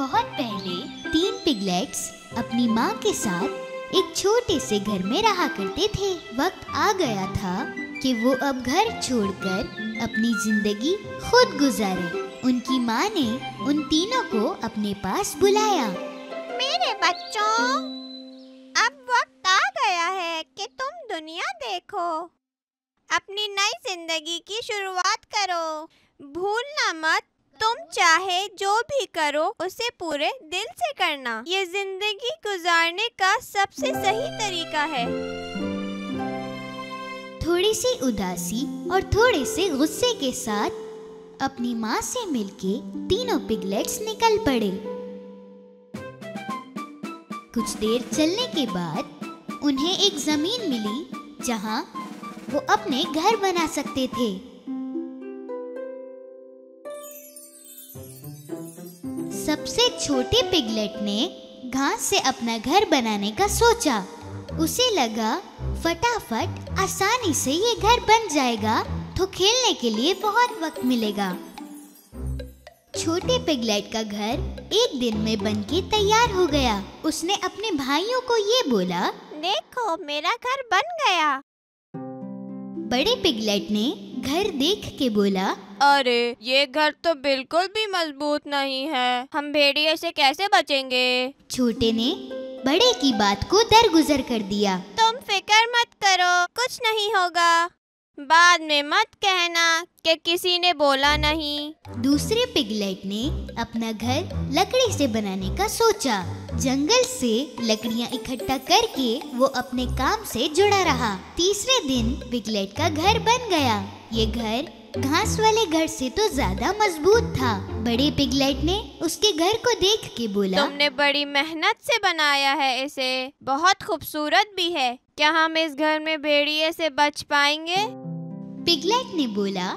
बहुत पहले 3 पिगलेट्स अपनी माँ के साथ एक छोटे से घर में रहा करते थे। वक्त आ गया था कि वो अब घर छोड़कर अपनी जिंदगी खुद गुजारे। उनकी माँ ने उन तीनों को अपने पास बुलाया। मेरे बच्चों, अब वक्त आ गया है कि तुम दुनिया देखो, अपनी नई जिंदगी की शुरुआत करो। भूलना मत, तुम चाहे जो भी करो उसे पूरे दिल से करना। ये जिंदगी गुजारने का सबसे सही तरीका है। थोड़ी सी उदासी और थोड़े से गुस्से के साथ अपनी माँ से मिलके तीनों पिगलेट्स निकल पड़े। कुछ देर चलने के बाद उन्हें एक जमीन मिली जहाँ वो अपने घर बना सकते थे। सबसे छोटे पिगलेट ने घास से अपना घर बनाने का सोचा। उसे लगा फटाफट आसानी से ये घर बन जाएगा तो खेलने के लिए बहुत वक्त मिलेगा। छोटे पिगलेट का घर एक दिन में बनके तैयार हो गया। उसने अपने भाइयों को ये बोला, देखो मेरा घर बन गया। बड़े पिगलेट ने घर देख के बोला, अरे ये घर तो बिल्कुल भी मजबूत नहीं है, हम भेड़िए से कैसे बचेंगे? छोटे ने बड़े की बात को दरगुजर कर दिया। तुम फिक्र मत करो, कुछ नहीं होगा। बाद में मत कहना कि किसी ने बोला नहीं। दूसरे पिगलेट ने अपना घर लकड़ी से बनाने का सोचा। जंगल से लकड़ियां इकट्ठा करके वो अपने काम से जुड़ा रहा। तीसरे दिन पिगलेट का घर बन गया। ये घर घास वाले घर से तो ज्यादा मजबूत था। बड़े पिगलेट ने उसके घर को देख के बोला, तुमने बड़ी मेहनत से बनाया है इसे, बहुत खूबसूरत भी है। क्या हम इस घर में भेड़िए से बच पाएंगे? पिगलेट ने बोला,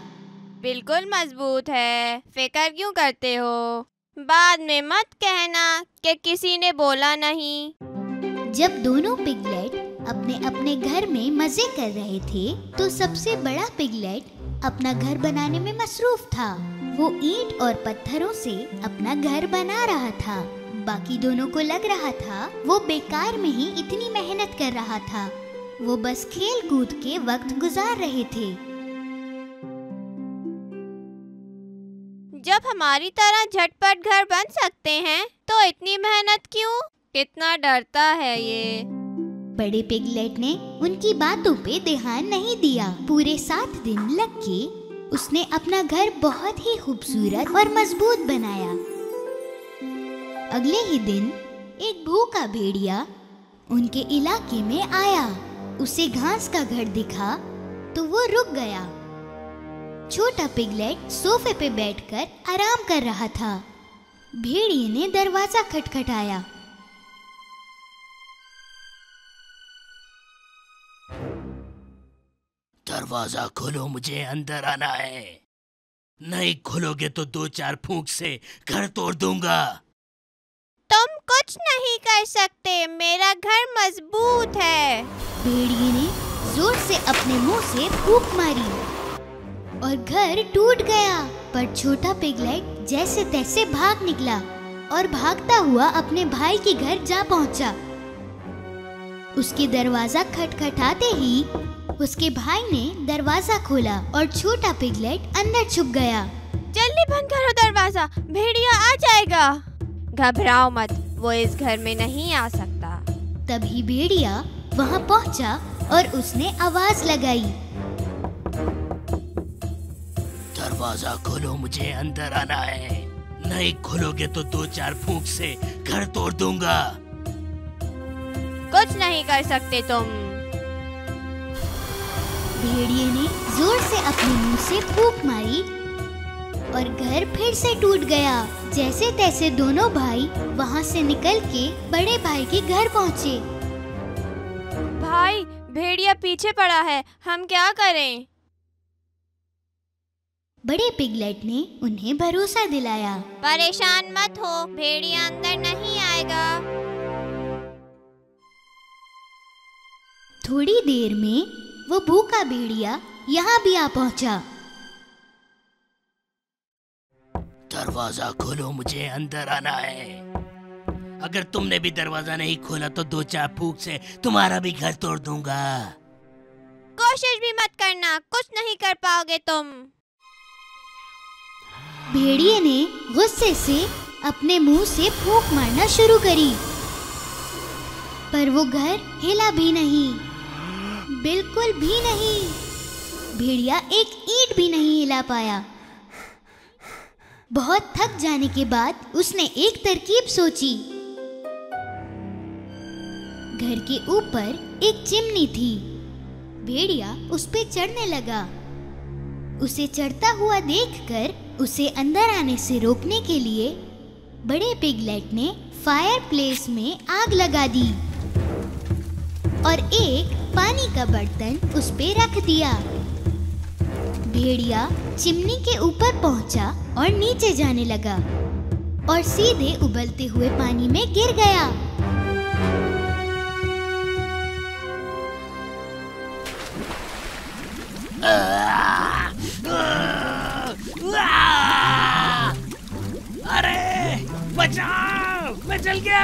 बिल्कुल मजबूत है, फिक्र क्यों करते हो? बाद में मत कहना कि किसी ने बोला नहीं। जब दोनों पिगलेट अपने अपने घर में मजे कर रहे थे तो सबसे बड़ा पिगलेट अपना घर बनाने में मसरूफ था। वो ईंट और पत्थरों से अपना घर बना रहा था। बाकी दोनों को लग रहा था वो बेकार में ही इतनी मेहनत कर रहा था। वो बस खेल कूद के वक्त गुजार रहे थे। जब हमारी तरह झटपट घर बन सकते हैं तो इतनी मेहनत क्यों? कितना डरता है ये। बड़े पिगलेट ने उनकी बातों पे ध्यान नहीं दिया। पूरे 7 दिन लग के उसने अपना घर बहुत ही खूबसूरत और मजबूत बनाया। अगले ही दिन एक भूखा भेड़िया उनके इलाके में आया। उसे घास का घर दिखा तो वो रुक गया। छोटा पिगलेट सोफे पे बैठकर आराम कर रहा था। भेड़िए ने दरवाजा खटखटाया। दरवाजा खोलो, मुझे अंदर आना है। नहीं खोलोगे तो 2-4 फूंक से घर तोड़ दूंगा। तुम कुछ नहीं कर सकते, मेरा घर मजबूत है। भेड़िए ने जोर से अपने मुंह से फूंक मारी और घर टूट गया। पर छोटा पिगलेट जैसे तैसे भाग निकला और भागता हुआ अपने भाई के घर जा पहुंचा। उसके दरवाजा खटखटाते ही उसके भाई ने दरवाजा खोला और छोटा पिगलेट अंदर छुप गया। जल्दी बंद करो दरवाजा, भेड़िया आ जाएगा। घबराओ मत, वो इस घर में नहीं आ सकता। तभी भेड़िया वहां पहुंचा और उसने आवाज लगाई, दरवाजा खोलो, मुझे अंदर आना है। नहीं खोलोगे तो 2-4 फूंक से घर तोड़ दूंगा। कुछ नहीं कर सकते तुम। भेड़िए ने जोर से अपने मुंह से फूंक मारी और घर फिर से टूट गया। जैसे तैसे दोनों भाई वहां से निकल के बड़े भाई के घर पहुंचे। भाई, भेड़िया पीछे पड़ा है, हम क्या करें? बड़े पिगलेट ने उन्हें भरोसा दिलाया, परेशान मत हो, भेड़िया अंदर नहीं आएगा। थोड़ी देर में वो भूखा भेड़िया यहाँ भी आ पहुँचा। दरवाजा खोलो, मुझे अंदर आना है। अगर तुमने भी दरवाजा नहीं खोला तो 2-4 फूंक से तुम्हारा भी घर तोड़ दूंगा। कोशिश भी मत करना, कुछ नहीं कर पाओगे तुम। भेड़िए ने गुस्से से अपने मुंह से फूंक मारना शुरू करी, पर वो घर हिला भी नहीं, बिल्कुल भी नहीं। भेड़िया एक ईंट भी नहीं हिला पाया। बहुत थक जाने के बाद उसने एक तरकीब सोची। घर के ऊपर एक चिमनी थी। भेड़िया उस पे चढ़ने लगा। उसे चढ़ता हुआ देखकर उसे अंदर आने से रोकने के लिए बड़े पिगलेट ने फायरप्लेस में आग लगा दी और एक पानी का बर्तन उस पे रख दिया। भेड़िया चिमनी के ऊपर पहुंचा और नीचे जाने लगा और सीधे उबलते हुए पानी में गिर गया। अरे बचाओ, मैं जल गया।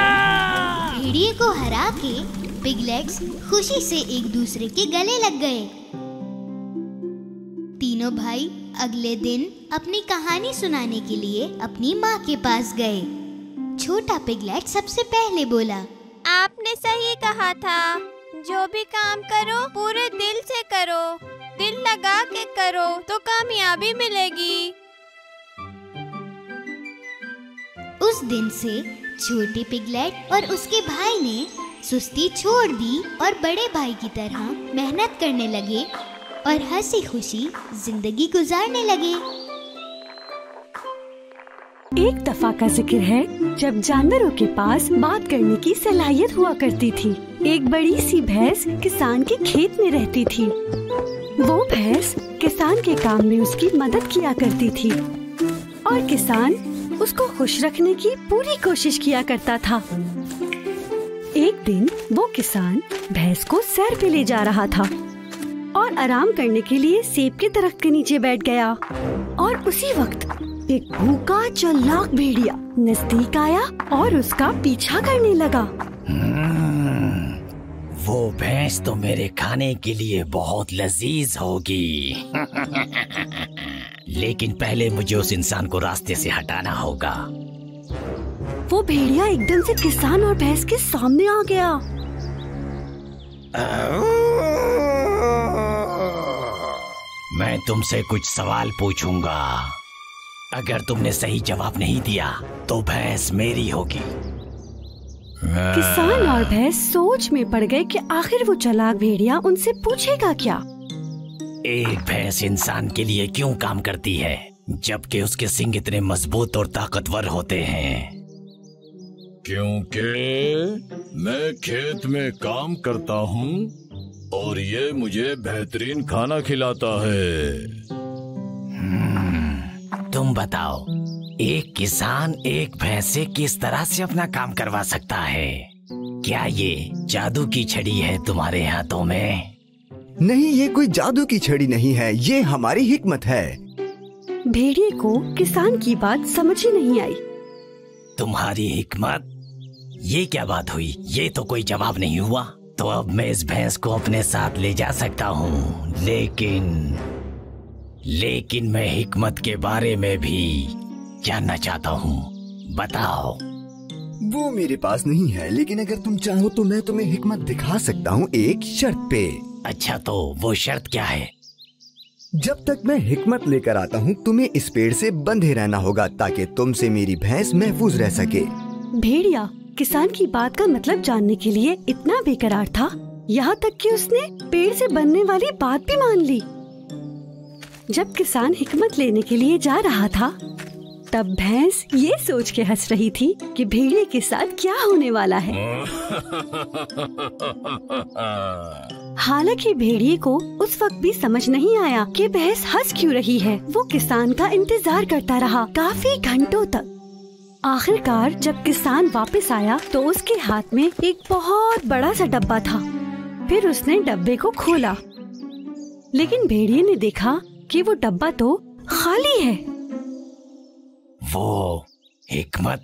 भेड़िए को हरा के पिगलेट्स खुशी से एक दूसरे के गले लग गए। तीनों भाई अगले दिन अपनी कहानी सुनाने के लिए अपनी माँ के पास गए। छोटा पिगलेट सबसे पहले बोला, आपने सही कहा था, जो भी काम करो पूरे दिल से करो, दिल लगा के करो तो कामयाबी मिलेगी। उस दिन से छोटे पिगलेट और उसके भाई ने सुस्ती छोड़ दी और बड़े भाई की तरह मेहनत करने लगे और हंसी खुशी जिंदगी गुजारने लगे। एक दफा का जिक्र है जब जानवरों के पास बात करने की सलाहियत हुआ करती थी। एक बड़ी सी भैंस किसान के खेत में रहती थी। वो भैंस किसान के काम में उसकी मदद किया करती थी और किसान उसको खुश रखने की पूरी कोशिश किया करता था। एक दिन वो किसान भैंस को सैर पे ले जा रहा था और आराम करने के लिए सेब के दरख्त के नीचे बैठ गया और उसी वक्त एक भूखा चालाक भेड़िया नजदीक आया और उसका पीछा करने लगा। वो भैंस तो मेरे खाने के लिए बहुत लजीज होगी। लेकिन पहले मुझे उस इंसान को रास्ते से हटाना होगा। वो भेड़िया एकदम से किसान और भैंस के सामने आ गया। मैं तुमसे कुछ सवाल पूछूंगा। अगर तुमने सही जवाब नहीं दिया तो भैंस मेरी होगी। किसान और भैंस सोच में पड़ गए कि आखिर वो चालाक भेड़िया उनसे पूछेगा क्या। एक भैंस इंसान के लिए क्यों काम करती है जबकि उसके सींग इतने मजबूत और ताकतवर होते हैं? क्योंकि मैं खेत में काम करता हूँ और ये मुझे बेहतरीन खाना खिलाता है। तुम बताओ, एक किसान एक भैंस से किस तरह से अपना काम करवा सकता है? क्या ये जादू की छड़ी है तुम्हारे हाथों में? नहीं, ये कोई जादू की छड़ी नहीं है, ये हमारी हिकमत है। भेड़िए को किसान की बात समझ ही नहीं आई। तुम्हारी हिकमत? ये क्या बात हुई? ये तो कोई जवाब नहीं हुआ। तो अब मैं इस भैंस को अपने साथ ले जा सकता हूँ, लेकिन मैं हिकमत के बारे में भी जानना चाहता हूँ। बताओ। वो मेरे पास नहीं है, लेकिन अगर तुम चाहो तो मैं तुम्हें हिकमत दिखा सकता हूँ एक शर्त पे। अच्छा, तो वो शर्त क्या है? जब तक मैं हिकमत लेकर आता हूँ तुम्हें इस पेड़ से बंधे रहना होगा ताकि तुमसे मेरी भैंस महफूज रह सके। भेड़िया किसान की बात का मतलब जानने के लिए इतना बेकरार था, यहाँ तक कि उसने पेड़ से बनने वाली बात भी मान ली। जब किसान हिकमत लेने के लिए जा रहा था तब भैंस ये सोच के हंस रही थी कि भेड़िए के साथ क्या होने वाला है। हालांकि भेड़िए को उस वक्त भी समझ नहीं आया कि भैंस हंस क्यों रही है। वो किसान का इंतजार करता रहा काफी घंटों तक। आखिरकार जब किसान वापस आया तो उसके हाथ में एक बहुत बड़ा सा डब्बा था। फिर उसने डब्बे को खोला, लेकिन भेड़िए ने देखा कि वो डब्बा तो खाली है। वो हिकमत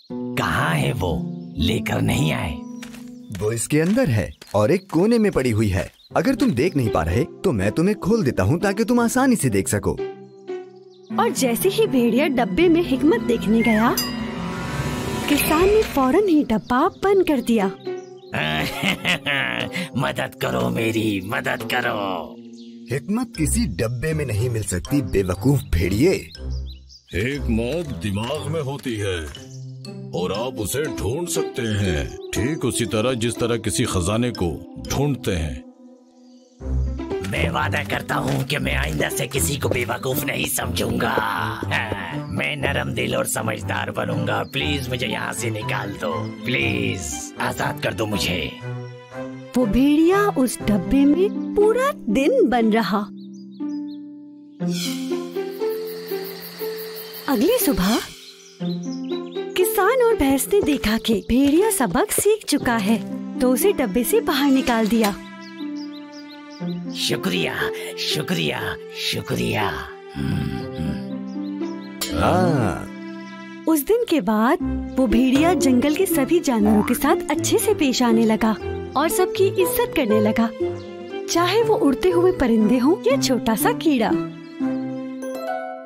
कहाँ है? वो लेकर नहीं आए? वो इसके अंदर है और एक कोने में पड़ी हुई है। अगर तुम देख नहीं पा रहे तो मैं तुम्हें खोल देता हूँ ताकि तुम आसानी से देख सको। और जैसे ही भेड़िया डब्बे में हिकमत देखने गया, किसान ने फौरन ही डब्बा बंद कर दिया। मदद करो, मेरी मदद करो। हिकमत किसी डब्बे में नहीं मिल सकती, बेवकूफ भेड़िए। हिकमत दिमाग में होती है और आप उसे ढूंढ सकते हैं, ठीक उसी तरह जिस तरह किसी खजाने को ढूंढते हैं। मैं वादा करता हूँ कि मैं आइंदा से किसी को बेवकूफ नहीं समझूंगा। मैं नरम दिल और समझदार बनूंगा। प्लीज मुझे यहाँ से निकाल दो, प्लीज आजाद कर दो मुझे। वो भेड़िया उस डब्बे में पूरा दिन बन रहा। अगली सुबह किसान और भैंस ने देखा कि भेड़िया सबक सीख चुका है, तो उसे डब्बे से बाहर निकाल दिया। शुक्रिया, शुक्रिया, शुक्रिया। उस दिन के बाद वो भेड़िया जंगल के सभी जानवरों के साथ अच्छे से पेश आने लगा और सबकी इज्जत करने लगा, चाहे वो उड़ते हुए परिंदे हों या छोटा सा कीड़ा।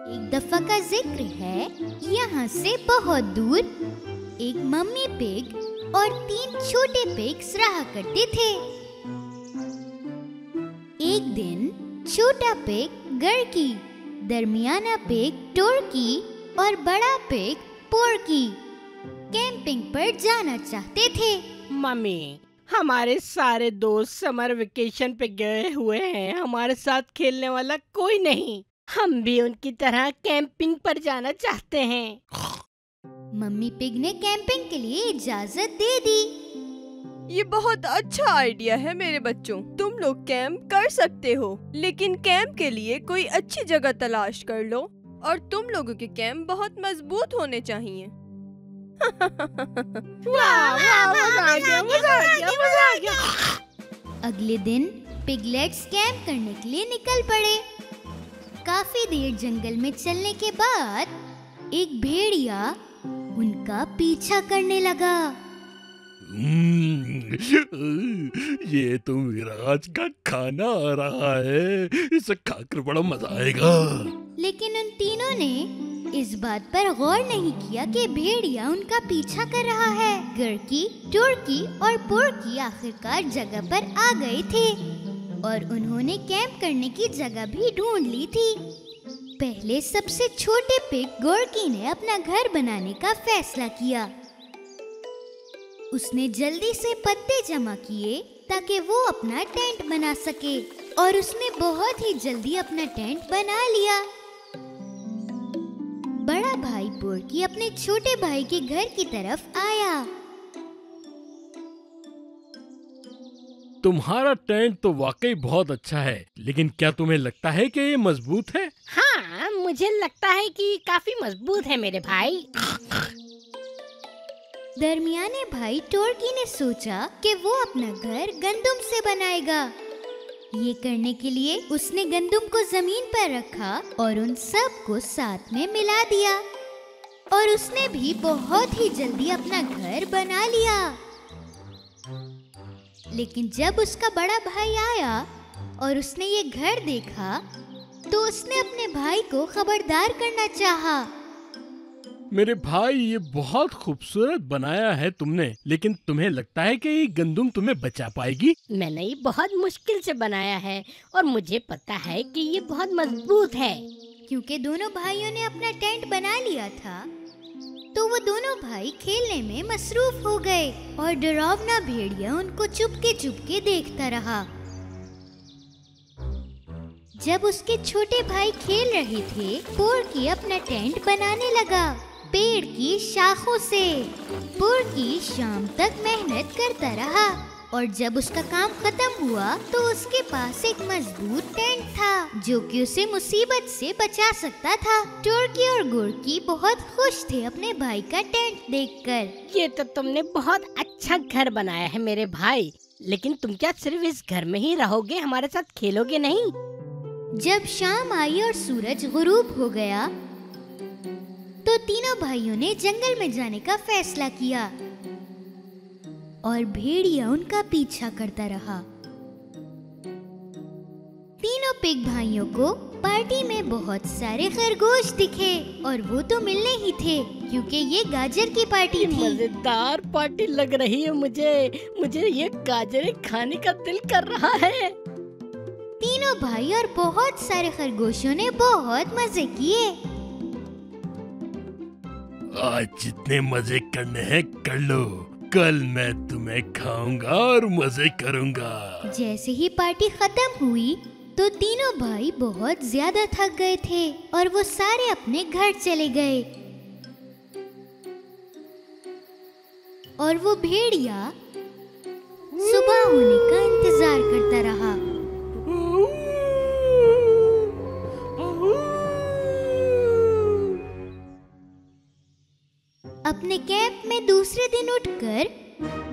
एक दफा का जिक्र है, यहाँ से बहुत दूर एक मम्मी पिग और 3 छोटे पिग्स रहा करते थे। एक दिन छोटा पिग गर्की, दरमियाना पिग टोरकी और बड़ा पिग पोरकी कैंपिंग पर जाना चाहते थे। मम्मी, हमारे सारे दोस्त समर वेकेशन पे गए हुए हैं, हमारे साथ खेलने वाला कोई नहीं। हम भी उनकी तरह कैंपिंग पर जाना चाहते हैं। मम्मी पिग ने कैंपिंग के लिए इजाजत दे दी। ये बहुत अच्छा आइडिया है मेरे बच्चों, तुम लोग कैंप कर सकते हो, लेकिन कैंप के लिए कोई अच्छी जगह तलाश कर लो और तुम लोगों के कैंप बहुत मजबूत होने चाहिए। वाह, मजा आ गया, मजा आ गया, मजा आ गया। अगले दिन पिगलेट्स कैंप करने के लिए निकल पड़े। काफी देर जंगल में चलने के बाद एक भेड़िया उनका पीछा करने लगा। ये तो विराज का खाना आ रहा है, इसे खाकर बड़ा मजा आएगा। लेकिन उन तीनों ने इस बात पर गौर नहीं किया कि भेड़िया उनका पीछा कर रहा है। गर्की, टोरकी और पोरकी आखिरकार जगह पर आ गए थे और उन्होंने कैंप करने की जगह भी ढूंढ ली थी। पहले सबसे छोटे पिग गोरकी ने अपना घर बनाने का फैसला किया। उसने जल्दी से पत्ते जमा किए ताकि वो अपना टेंट बना सके और उसने बहुत ही जल्दी अपना टेंट बना लिया। बड़ा भाई पोरकी अपने छोटे भाई के घर की तरफ आया। तुम्हारा टेंट तो वाकई बहुत अच्छा है, लेकिन क्या तुम्हें लगता है कि ये मजबूत है? हाँ, मुझे लगता है कि काफी मजबूत है मेरे भाई। दरमियाने भाई टोरकी ने सोचा कि वो अपना घर गंदुम से बनाएगा। ये करने के लिए उसने गंदुम को जमीन पर रखा और उन सब को साथ में मिला दिया और उसने भी बहुत ही जल्दी अपना घर बना लिया। लेकिन जब उसका बड़ा भाई आया और उसने ये घर देखा तो उसने अपने भाई को खबरदार करना चाहा। मेरे भाई, ये बहुत खूबसूरत बनाया है तुमने, लेकिन तुम्हें लगता है कि ये गंदुम तुम्हें बचा पाएगी? मैंने ये बहुत मुश्किल से बनाया है और मुझे पता है कि ये बहुत मजबूत है। क्योंकि दोनों भाइयों ने अपना टेंट बना लिया था तो वो दोनों भाई खेलने में मसरूफ हो गए और डरावना भेड़िया उनको चुपके देखता रहा। जब उसके छोटे भाई खेल रहे थे, पोरकी अपना टेंट बनाने लगा पेड़ की शाखों से। पोरकी शाम तक मेहनत करता रहा और जब उसका काम खत्म हुआ तो उसके पास एक मजबूत टेंट था जो कि उसे मुसीबत से बचा सकता था। टोरकी और गोरकी बहुत खुश थे अपने भाई का टेंट देखकर। ये तो तुमने बहुत अच्छा घर बनाया है मेरे भाई, लेकिन तुम क्या सिर्फ इस घर में ही रहोगे, हमारे साथ खेलोगे नहीं? जब शाम आई और सूरज गुरूब हो गया तो तीनों भाइयों ने जंगल में जाने का फैसला किया और भेड़िया उनका पीछा करता रहा। तीनों पिग भाइयों को पार्टी में बहुत सारे खरगोश दिखे और वो तो मिलने ही थे क्योंकि ये गाजर की पार्टी थी। मजेदार पार्टी लग रही है मुझे ये गाजरें खाने का दिल कर रहा है। तीनों भाई और बहुत सारे खरगोशों ने बहुत मजे किए। आज जितने मजे करने हैं कर लो, कल मैं तुम्हें खाऊंगा और मजे करूंगा। जैसे ही पार्टी खत्म हुई तो तीनों भाई बहुत ज्यादा थक गए थे और वो सारे अपने घर चले गए। और वो भेड़िया सुबह होने का इंतजार करता रहा। अपने कैंप में दूसरे दिन उठकर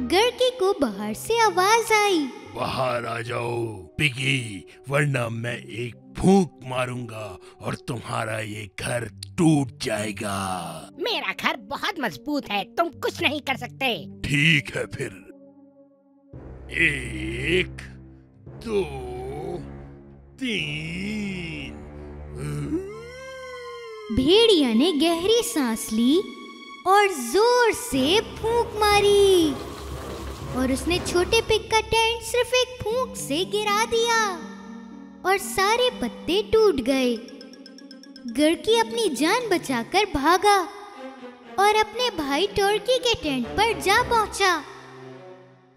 गड़की को बाहर से आवाज आई, बाहर आ जाओ पिगी, वरना मैं एक फूंक मारूंगा और तुम्हारा ये घर टूट जाएगा। मेरा घर बहुत मजबूत है, तुम कुछ नहीं कर सकते। ठीक है फिर। 1 2 3। भेड़िया ने गहरी सांस ली और जोर से फूंक मारी और उसने छोटे पिग का टेंट सिर्फ एक फूंक से गिरा दिया और सारे पत्ते टूट गए। गड़की अपनी जान बचाकर भागा और अपने भाई टोरकी के टेंट पर जा पहुंचा।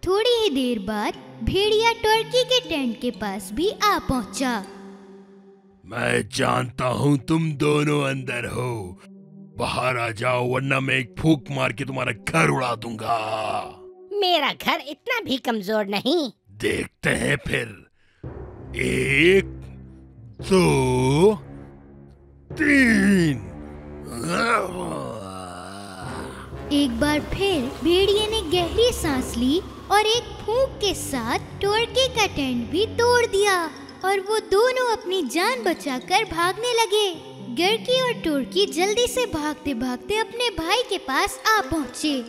थोड़ी ही देर बाद भेड़िया टोरकी के टेंट के पास भी आ पहुंचा। मैं जानता हूँ तुम दोनों अंदर हो, बाहर आ जाओ वरना मैं एक फूंक मार के तुम्हारा घर उड़ा दूंगा। मेरा घर इतना भी कमजोर नहीं। देखते हैं फिर। 1 2 3। एक बार फिर भेड़िए ने गहरी सांस ली और एक फूंक के साथ टोरकी का टेंट भी तोड़ दिया और वो दोनों अपनी जान बचाकर भागने लगे। गड़की और टोरकी जल्दी से भागते भागते अपने भाई के पास आ पहुँचे।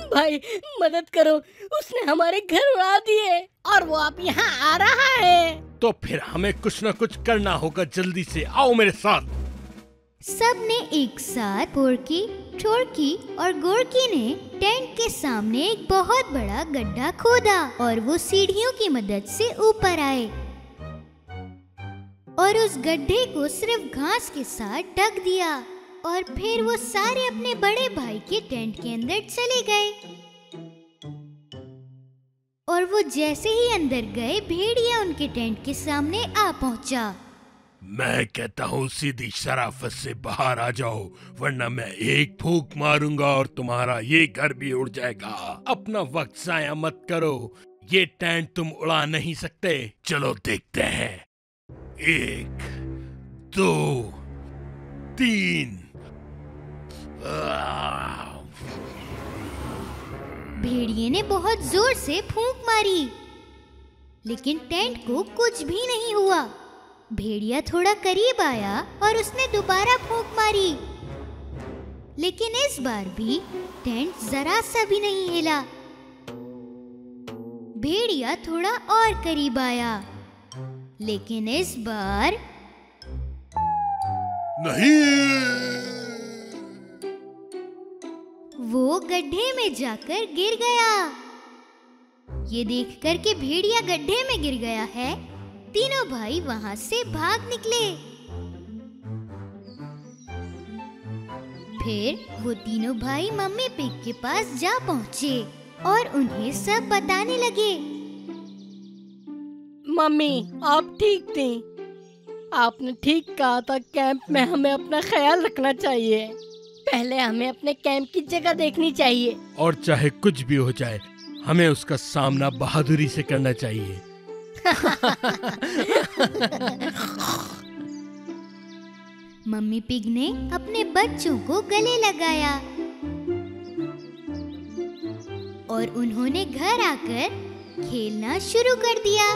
भाई मदद करो, उसने हमारे घर उड़ा दिए और वो अब यहाँ आ रहा है। तो फिर हमें कुछ न कुछ करना होगा, जल्दी से आओ मेरे साथ। सब ने एक साथ पोरकी, टोरकी और गोरकी ने टेंट के सामने एक बहुत बड़ा गड्ढा खोदा और वो सीढ़ियों की मदद से ऊपर आए और उस गड्ढे को सिर्फ घास के साथ ढक दिया और फिर वो सारे अपने बड़े भाई के टेंट के अंदर चले गए। और वो जैसे ही अंदर गए भेड़िया उनके टेंट के सामने आ पहुंचा। मैं कहता हूँ सीधी शराफत से बाहर आ जाओ वरना मैं एक फूंक मारूंगा और तुम्हारा ये घर भी उड़ जाएगा। अपना वक्त जाया मत करो, ये टेंट तुम उड़ा नहीं सकते। चलो देखते हैं। 1 2 3। भेड़िए ने बहुत जोर से फूंक मारी लेकिन टेंट को कुछ भी नहीं हुआ। भेड़िया थोड़ा करीब आया और उसने दोबारा फूंक मारी लेकिन इस बार भी टेंट जरा सा भी नहीं हिला। भेड़िया थोड़ा और करीब आया लेकिन इस बार नहीं। वो गड्ढे में जाकर गिर गया। ये देखकर कि भेड़िया गड्ढे में गिर गया है, तीनों भाई वहां से भाग निकले। फिर वो तीनों भाई मम्मी पिग के पास जा पहुंचे और उन्हें सब बताने लगे। मम्मी, आप ठीक थी। आपने ठीक कहा था, कैंप में हमें अपना ख्याल रखना चाहिए। पहले हमें अपने कैंप की जगह देखनी चाहिए और चाहे कुछ भी हो जाए हमें उसका सामना बहादुरी से करना चाहिए। मम्मी पिग ने अपने बच्चों को गले लगाया और उन्होंने घर आकर खेलना शुरू कर दिया।